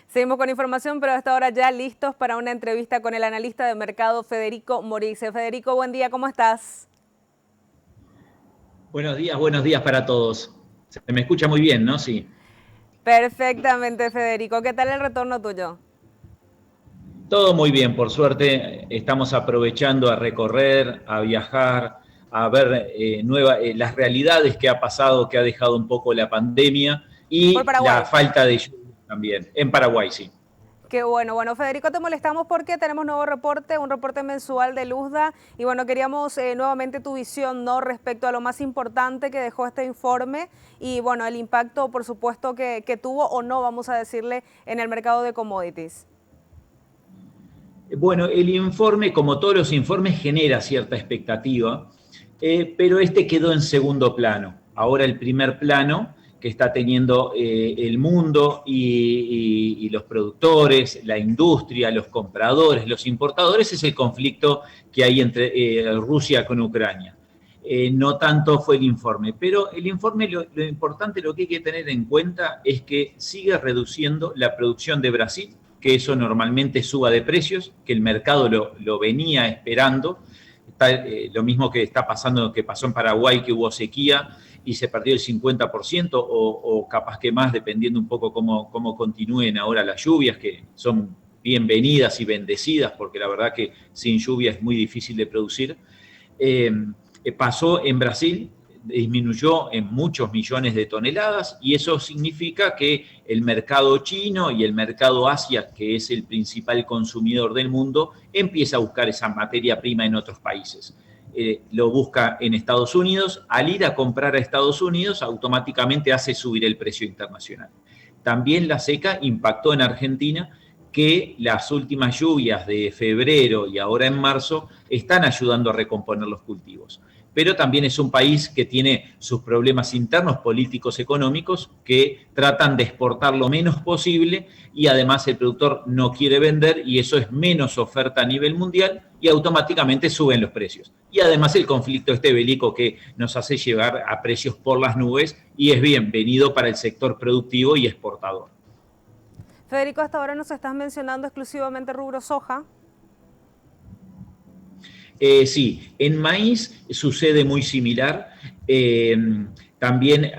Seguimos con información, pero hasta ahora ya listos para una entrevista con el analista de mercado Federico Morice. Federico, buen día, ¿cómo estás? Buenos días para todos. Se me escucha muy bien, ¿no? Sí. Perfectamente, Federico. ¿Qué tal el retorno tuyo? Todo muy bien, por suerte. Estamos aprovechando a recorrer, a viajar, a ver las realidades que ha pasado, que ha dejado un poco la pandemia Por y la Paraguay. falta de lluvia también. En Paraguay, sí. Qué bueno. Bueno, Federico, te molestamos porque tenemos nuevo reporte, un reporte mensual de Luzda. Y bueno, queríamos nuevamente tu visión, ¿no? Respecto a lo más importante que dejó este informe y bueno, el impacto, por supuesto, que tuvo o no, vamos a decirle, en el mercado de commodities. Bueno, el informe, como todos los informes, genera cierta expectativa, pero este quedó en segundo plano. Ahora el primer plano que está teniendo el mundo y los productores, la industria, los compradores, los importadores, es el conflicto que hay entre Rusia con Ucrania. No tanto fue el informe, pero el informe lo importante, lo que hay que tener en cuenta es que sigue reduciendo la producción de Brasil, que eso normalmente suba de precios, que el mercado lo venía esperando. Lo mismo que está pasando, que pasó en Paraguay, que hubo sequía y se perdió el 50% o capaz que más, dependiendo un poco cómo continúen ahora las lluvias, que son bienvenidas y bendecidas, porque la verdad que sin lluvia es muy difícil de producir. Eh, Pasó en Brasil, disminuyó en muchos millones de toneladas y eso significa que el mercado chino y el mercado Asia, que es el principal consumidor del mundo, empieza a buscar esa materia prima en otros países. Lo busca en Estados Unidos. Al ir a comprar a Estados Unidos, automáticamente hace subir el precio internacional. También la seca impactó en Argentina, que las últimas lluvias de febrero y ahora en marzo están ayudando a recomponer los cultivos. Pero también es un país que tiene sus problemas internos, políticos, económicos, que tratan de exportar lo menos posible y además el productor no quiere vender y eso es menos oferta a nivel mundial y automáticamente suben los precios. Y además el conflicto este bélico que nos hace llevar a precios por las nubes y es bienvenido para el sector productivo y exportador. Federico, hasta ahora nos estás mencionando exclusivamente rubro soja. Sí, en maíz sucede muy similar. También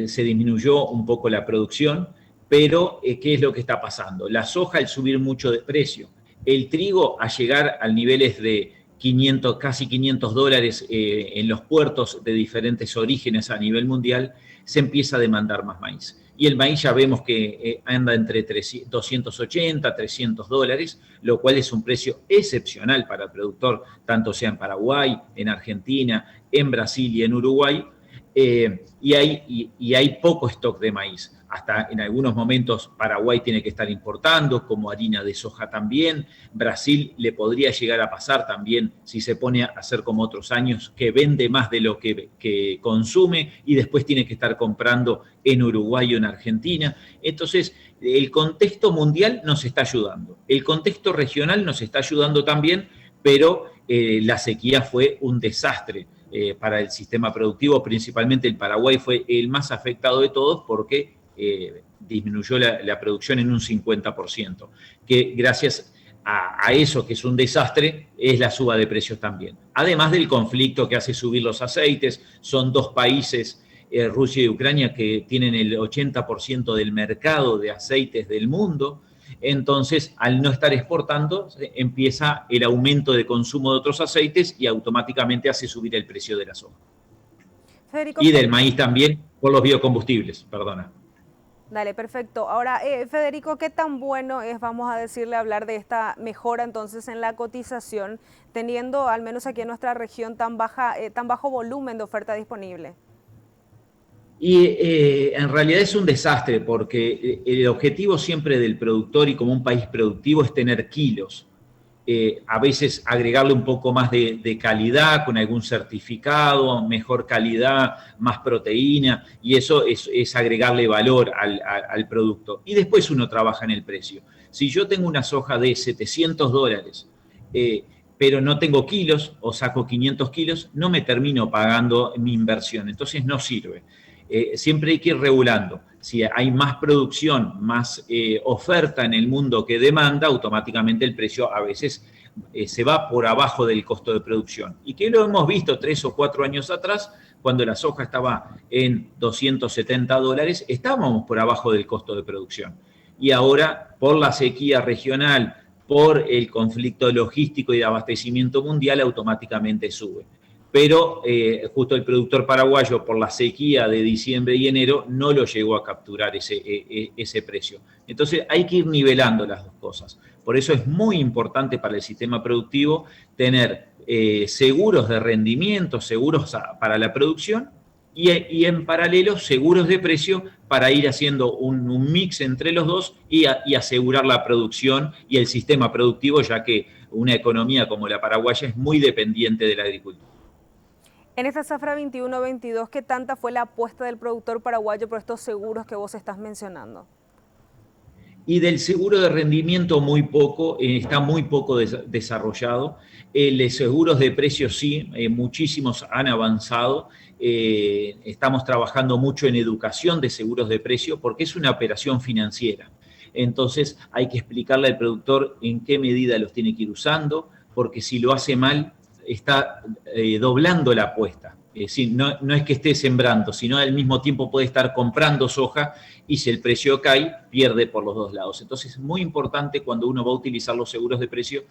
se disminuyó un poco la producción, pero ¿qué es lo que está pasando? La soja al subir mucho de precio, el trigo a llegar a niveles de 500, casi $500 en los puertos de diferentes orígenes a nivel mundial, se empieza a demandar más maíz. Y el maíz ya vemos que anda entre 280, $300, lo cual es un precio excepcional para el productor, tanto sea en Paraguay, en Argentina, en Brasil y en Uruguay. Hay poco stock de maíz. Hasta en algunos momentos Paraguay tiene que estar importando, como harina de soja también. Brasil le podría llegar a pasar también, si se pone a hacer como otros años, que vende más de lo que consume y después tiene que estar comprando en Uruguay o en Argentina. Entonces, el contexto mundial nos está ayudando. El contexto regional nos está ayudando también, pero la sequía fue un desastre para el sistema productivo. Principalmente el Paraguay fue el más afectado de todos porque disminuyó la producción en un 50%, que gracias a eso, que es un desastre, es la suba de precios también. Además del conflicto que hace subir los aceites, son dos países, Rusia y Ucrania, que tienen el 80% del mercado de aceites del mundo. Entonces, al no estar exportando, empieza el aumento de consumo de otros aceites y automáticamente hace subir el precio de la soja. Federico, Y del maíz también por los biocombustibles, perdona. dale, perfecto. Ahora, Federico, ¿qué tan bueno es, vamos a decirle, hablar de esta mejora entonces en la cotización, teniendo al menos aquí en nuestra región tan bajo volumen de oferta disponible? Y en realidad es un desastre porque el objetivo siempre del productor y como un país productivo es tener kilos. A veces agregarle un poco más de calidad con algún certificado, mejor calidad, más proteína, y eso es agregarle valor al producto. Y después uno trabaja en el precio. Si yo tengo una soja de $700, pero no tengo kilos o saco 500 kilos, no me termino pagando mi inversión, entonces no sirve. siempre hay que ir regulando. Si hay más producción, más oferta en el mundo que demanda, automáticamente el precio a veces se va por abajo del costo de producción. Y que lo hemos visto 3 o 4 años atrás, cuando la soja estaba en $270, estábamos por abajo del costo de producción. Y ahora, por la sequía regional, por el conflicto logístico y de abastecimiento mundial, automáticamente sube. Pero justo el productor paraguayo, por la sequía de diciembre y enero, no lo llegó a capturar ese precio. Entonces hay que ir nivelando las dos cosas. Por eso es muy importante para el sistema productivo tener seguros de rendimiento, seguros para la producción y en paralelo seguros de precio para ir haciendo un mix entre los dos y asegurar la producción y el sistema productivo, ya que una economía como la paraguaya es muy dependiente de la agricultura. En esta zafra 21-22, ¿qué tanta fue la apuesta del productor paraguayo por estos seguros que vos estás mencionando? Y del seguro de rendimiento muy poco, está muy poco desarrollado. Los seguros de precios sí, muchísimos han avanzado. Estamos trabajando mucho en educación de seguros de precio porque es una operación financiera. Entonces hay que explicarle al productor en qué medida los tiene que ir usando, porque si lo hace mal, está doblando la apuesta. Es decir, no es que esté sembrando, sino al mismo tiempo puede estar comprando soja y si el precio cae, pierde por los dos lados. Entonces es muy importante cuando uno va a utilizar los seguros de precio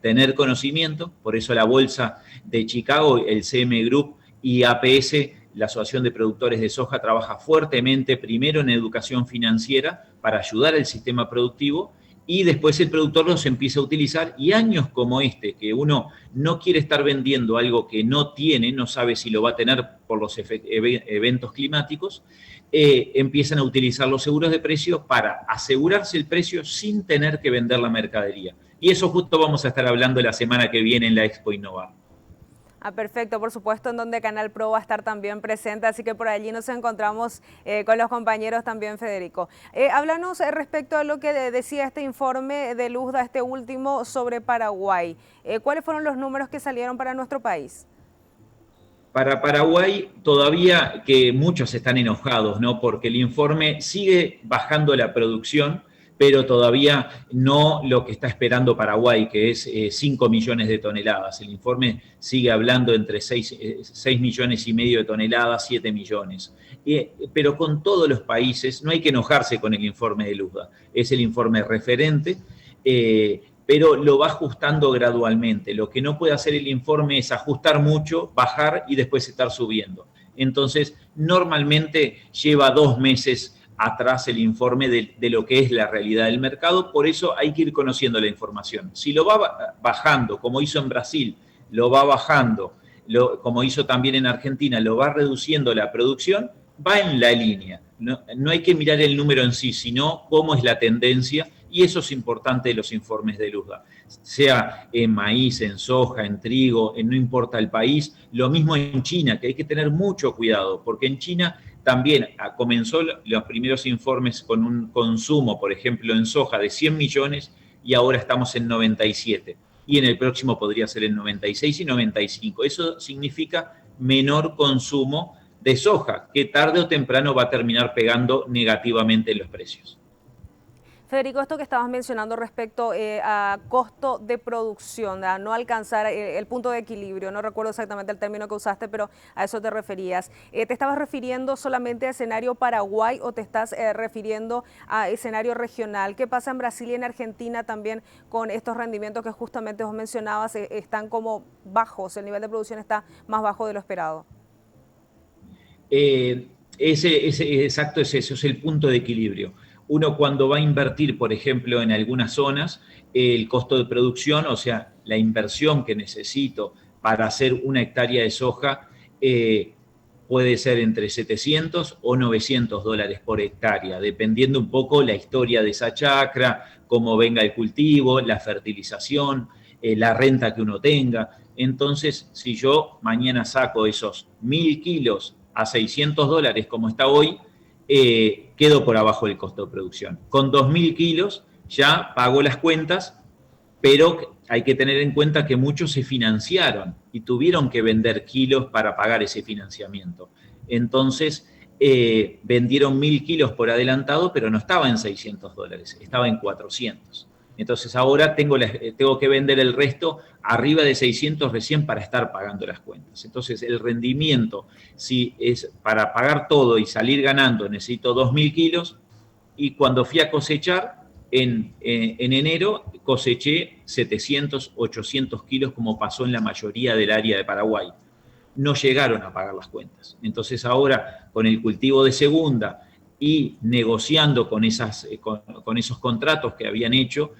tener conocimiento, por eso la Bolsa de Chicago, el CM Group y APS, la Asociación de Productores de Soja, trabaja fuertemente primero en educación financiera para ayudar al sistema productivo y después el productor los empieza a utilizar y años como este, que uno no quiere estar vendiendo algo que no tiene, no sabe si lo va a tener por los eventos climáticos, empiezan a utilizar los seguros de precio para asegurarse el precio sin tener que vender la mercadería. Y eso justo vamos a estar hablando la semana que viene en la Expo Innovar. Perfecto, por supuesto, en donde Canal Pro va a estar también presente, así que por allí nos encontramos con los compañeros también, Federico. Háblanos respecto a lo que decía este informe de Luzda, este último, sobre Paraguay. ¿Cuáles fueron los números que salieron para nuestro país? Para Paraguay todavía que muchos están enojados, ¿no? Porque el informe sigue bajando la producción, pero todavía no lo que está esperando Paraguay, que es 5 millones de toneladas. El informe sigue hablando entre 6 millones y medio de toneladas, 7 millones. Pero con todos los países, no hay que enojarse con el informe de Luzda, es el informe referente, pero lo va ajustando gradualmente. Lo que no puede hacer el informe es ajustar mucho, bajar y después estar subiendo. Entonces, normalmente lleva 2 meses atrás el informe de lo que es la realidad del mercado, por eso hay que ir conociendo la información. Si lo va bajando, como hizo en Brasil, lo va bajando, como hizo también en Argentina, lo va reduciendo la producción, va en la línea. No hay que mirar el número en sí, sino cómo es la tendencia, y eso es importante de los informes de Luzda. Sea en maíz, en soja, en trigo, no importa el país, lo mismo en China, que hay que tener mucho cuidado, porque en China también comenzó los primeros informes con un consumo, por ejemplo, en soja de 100 millones y ahora estamos en 97. Y en el próximo podría ser en 96 y 95. Eso significa menor consumo de soja, que tarde o temprano va a terminar pegando negativamente en los precios. Federico, esto que estabas mencionando respecto a costo de producción, a no alcanzar el punto de equilibrio, no recuerdo exactamente el término que usaste, pero a eso te referías. ¿Te estabas refiriendo solamente a escenario Paraguay o te estás refiriendo a escenario regional? ¿Qué pasa en Brasil y en Argentina también con estos rendimientos que justamente vos mencionabas están como bajos, el nivel de producción está más bajo de lo esperado? Exacto, es eso, es el punto de equilibrio. Uno cuando va a invertir, por ejemplo, en algunas zonas, el costo de producción, o sea, la inversión que necesito para hacer una hectárea de soja, puede ser entre 700 o 900 dólares por hectárea, dependiendo un poco la historia de esa chacra, cómo venga el cultivo, la fertilización, la renta que uno tenga. Entonces, si yo mañana saco esos 1.000 kilos a 600 dólares como está hoy, quedo por abajo del costo de producción. Con 2.000 kilos ya pago las cuentas, pero hay que tener en cuenta que muchos se financiaron y tuvieron que vender kilos para pagar ese financiamiento. Entonces, vendieron 1.000 kilos por adelantado, pero no estaba en $600, estaba en 400. Entonces ahora tengo que vender el resto arriba de 600 recién para estar pagando las cuentas. Entonces el rendimiento, si es para pagar todo y salir ganando, necesito 2.000 kilos, y cuando fui a cosechar, en enero coseché 700, 800 kilos como pasó en la mayoría del área de Paraguay. No llegaron a pagar las cuentas. Entonces ahora, con el cultivo de segunda y negociando con esos contratos que habían hecho,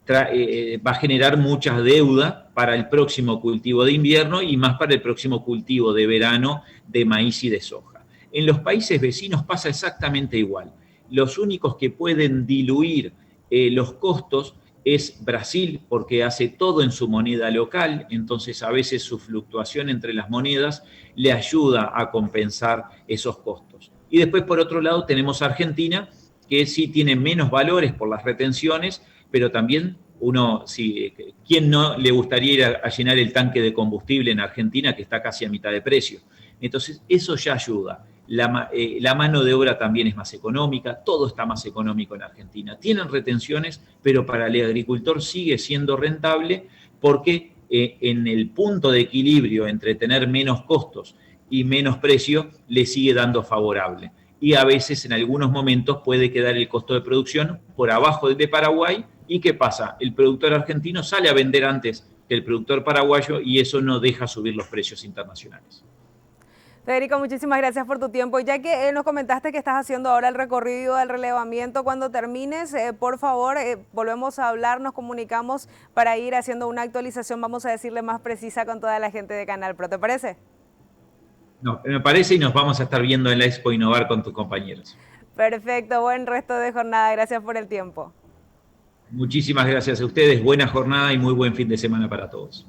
va a generar mucha deuda para el próximo cultivo de invierno y más para el próximo cultivo de verano de maíz y de soja. En los países vecinos pasa exactamente igual. Los únicos que pueden diluir los costos es Brasil, porque hace todo en su moneda local, entonces a veces su fluctuación entre las monedas le ayuda a compensar esos costos. Y después, por otro lado, tenemos Argentina, que sí tiene menos valores por las retenciones, pero también ¿quién no le gustaría ir a llenar el tanque de combustible en Argentina, que está casi a mitad de precio? Entonces, eso ya ayuda. La mano de obra también es más económica, todo está más económico en Argentina. Tienen retenciones, pero para el agricultor sigue siendo rentable porque en el punto de equilibrio entre tener menos costos y menos precio, le sigue dando favorable. Y a veces, en algunos momentos, puede quedar el costo de producción por abajo del de Paraguay. ¿Y qué pasa? El productor argentino sale a vender antes que el productor paraguayo y eso no deja subir los precios internacionales. Federico, muchísimas gracias por tu tiempo. Ya que nos comentaste que estás haciendo ahora el recorrido del relevamiento, cuando termines, por favor, volvemos a hablar, nos comunicamos para ir haciendo una actualización, vamos a decirle más precisa con toda la gente de Canal Pro. ¿Te parece? No, me parece, y nos vamos a estar viendo en la Expo Innovar con tus compañeros. Perfecto, buen resto de jornada. Gracias por el tiempo. Muchísimas gracias a ustedes, buena jornada y muy buen fin de semana para todos.